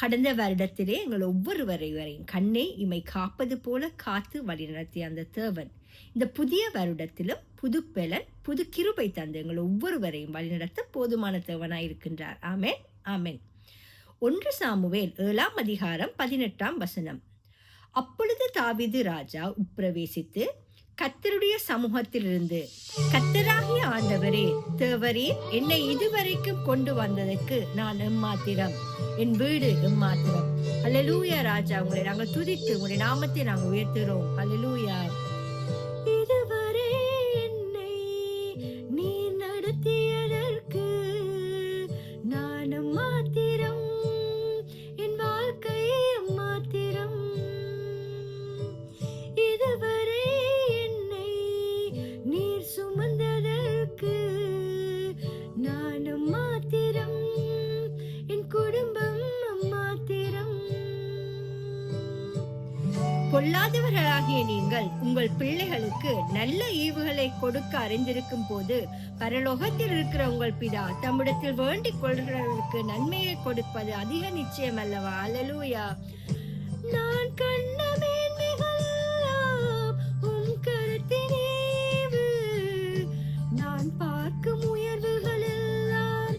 கடந்த வருடத்திலே எங்கள் ஒவ்வொருவரையும் கண்ணை இமை காப்பது போல காத்து வழிநடத்திய அந்த தேவன் இந்த புதிய வருடத்திலும் புது பலன் புது கிருபை தந்து எங்கள் ஒவ்வொருவரையும் வழிநடத்த போதுமான தேவனாயிருக்கின்றார். ஆமென், ஆமென். 1 சாமுவேல் 7ஆம் அதிகாரம் 18ஆம் வசனம். அப்பொழுது தாவீது ராஜா உட்பிரவேசித்து கர்த்தருடைய சமூகத்திலிருந்து, கர்த்தராகிய ஆண்டவரே தேவரே, என்னை இதுவரைக்கும் கொண்டு வந்ததற்கு நான் எம்மாத்திரம், என் வீடு எம்மாத்திரம். அல்லேலூயா. ராஜா, உங்களை நாங்கள் துதித்து உங்களுடைய நாமத்தை நாங்கள் உயர்த்துகிறோம். அல்லேலூயா. இதுவரை என்னை நீ நடத்தியதற்கு நான் எம்மாத்திரம், என் வாழ்க்கை எம்மாத்திரம். இதுவரை என்னை நீர் சுமந்ததற்கு நான் எம்மாத்திரம், என் குடும்பம் எம்மாத்திரம். பொல்லாதவர்களாகிய நீங்கள் உங்கள் பிள்ளைகளுக்கு நல்ல ஈவுகளை கொடுக்க அறிந்திருக்கும் போது பரலோகத்தில் இருக்கிற உங்கள் பிதா தம்மிடத்தில் வேண்டிக் கொள்கிறவர்களுக்கு நன்மையை கொடுப்பது அதிக நிச்சயம் அல்லவா? அல்லேலூயா. நான் கண்ட மேன்மைகள் எல்லாம் உம் கரத்தின் ஈவு, நான் பார்க்கும் உயர்வுகள் எல்லாம்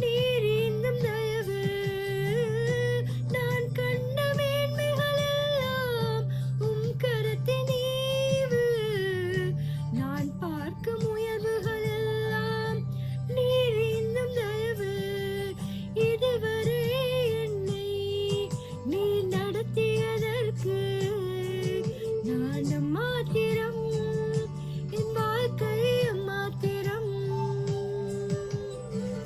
நீர் ஈந்தும் தயவு. நான் கண்ட மேன்மைகள் எல்லாம் உம் கரத்தின் ஈவு, நான் பார்க்கும் உயர்வுகள் எல்லாம் நீர் ஈந்தும் தயவு. இதுவரை என்னை நீ நடத்தியதற்கு நான் எம்மாத்திரம், என் வாழ்க்கை எம்மாத்திரம்.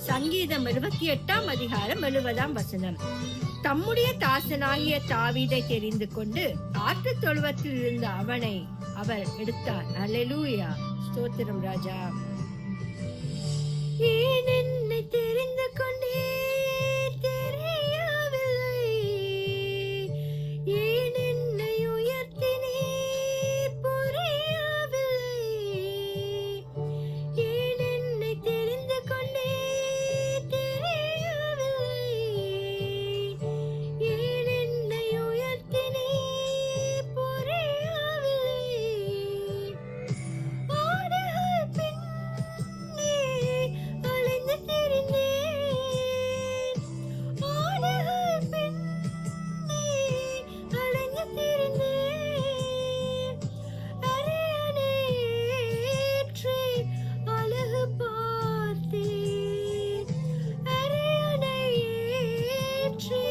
சங்கீதம் 78ஆம் அதிகாரம் 70ஆம் வசனம். தம்முடைய தாசனாகிய தாவீதை தெரிந்து கொண்டு ஆற்றுத் தொழுவத்தில் இருந்த அவனை அவர் எடுத்தார். அல்லேலூயா. ஸ்தோத்திரம் ராஜா. ஏன் என்னை தெரிந்து கொண்டே தெரியவில்லை, ஏன் என்னை உயர்த்தினீர் புரியவில்லை, ஏன் என்னை தெரிந்து கொண்டே தெரியவில்லை, ஏன் என்னை உயர்த்தினீர் புரியவில்லை. ஆடுகள் பின்னே அலைந்து திரிந்தேன், ஆடுகள் பின்னே அலைந்து திரிந்தேன். அரியணையேற்றி அழகு பார்த்தேன், அரியணையேற்றி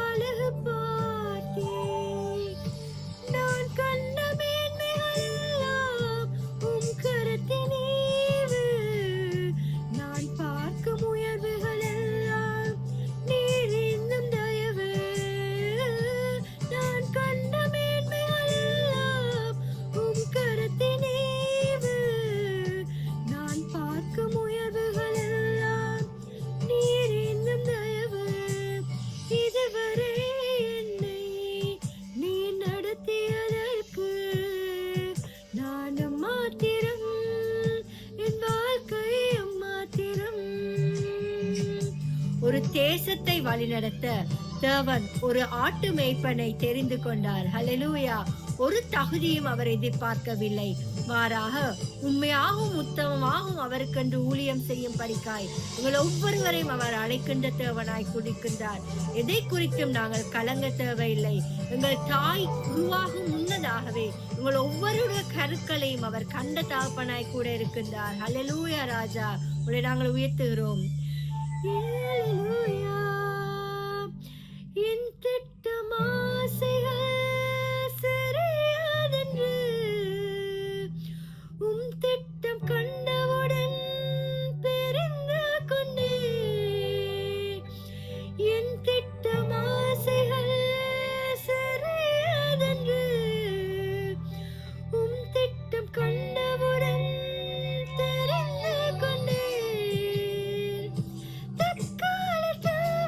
அழகு பார்த்தேன். நான் கண்ட மேன்மைகள் எல்லாம் உம் கரத்தின் ஈவு, நான் பார்க்கும் உயர்வுகள் எல்லாம் நீர் ஈந்தும் தயவு. நான் கண்ட மேன்மைகள் எல்லாம் உம் கரத்தின் ஈவு, நான் பார்க்கும் உயர்வுகள் எல்லாம் நீர் ஈந்தும் தயவு. இதுவரை என்னை நீ நடத்தியதற்கு நான் எம்மாத்திரம், என் வாழ்க்கை எம்மாத்திரம். ஒரு தேசத்தை வழிநடத்த தேவன் ஒரு ஆட்டு மேய்ப்பனை தெரிந்து கொண்டார். ஹல்லேலூயா. ஒரு தகுதியும் அவர் எதிர்பார்க்கவில்லை, மாறாக உண்மையாகவும் உத்தமமாகவும் அவருக்கென்று ஊழியம் செய்யும் படிக்காய் உங்கள் ஒவ்வொருவரையும் அவர் அழைக்கின்ற தேவனாய் குடிக்கின்றார். எதை குறித்தும் நாங்கள் கலங்க தேவையில்லை. எங்கள் தாய் உருவாகும் முன்னதாகவே உங்கள் ஒவ்வொருடைய கருக்களையும் அவர் கண்ட தகப்பனாய் கூட இருக்கின்றார். ஹல்லேலூயா. ராஜா, உங்களை நாங்கள் உயர்த்துகிறோம். ஹல்லேலூயா. என் திட்டம் ஆசைகள் சிறியதென்று உம் திட்டம் கண்டவுடன் தெரிந்து கொண்டேன். என் திட்டம் ஆசைகள் சிறியதென்று உம் திட்டம் கண்டவுடன் தெரிந்து கொண்டேன். தற்காலத்தில்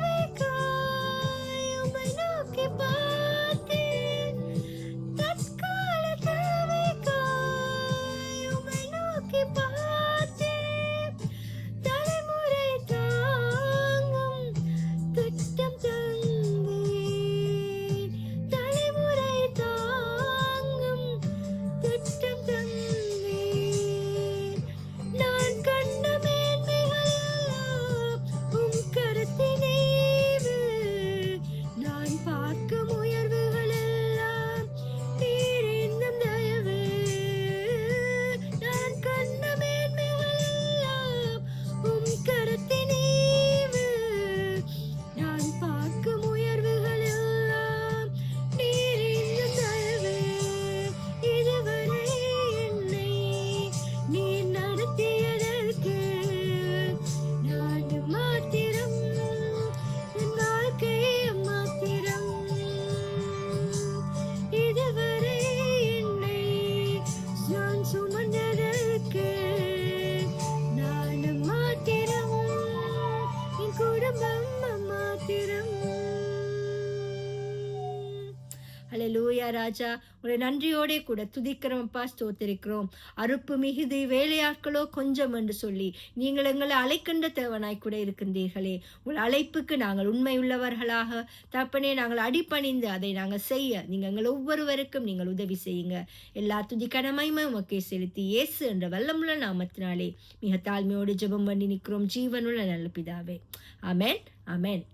ஹalleluya ராஜா, உங்களை நன்றியோடே கூட துதிக்கிறோம் அப்பா, ஸ்தோத்திரிக்கிறோம். அறுப்பு மிகுதி வேலையாட்களோ கொஞ்சம் என்று சொல்லி நீங்கள் எங்களை அழைக்கின்ற தேவனாய் கூட இருக்கின்றீர்களே. உங்கள் அழைப்புக்கு நாங்கள் உண்மையுள்ளவர்களாக தகப்பனே நாங்கள் அடிபணிந்து அதை நாங்கள் செய்ய நீங்கள் எங்கள் ஒவ்வொருவருக்கும் நீங்கள் உதவி செய்யுங்க. எல்லா துதி கடமையுமே உமக்கே செலுத்தி இயேசு என்ற வல்லமுள்ள நாமத்தினாலே மிக தாழ்மையோடு ஜெபம் பண்ணி நிற்கிறோம் ஜீவனுள்ள நல்ல பிதாவே. ஆமென், ஆமென்.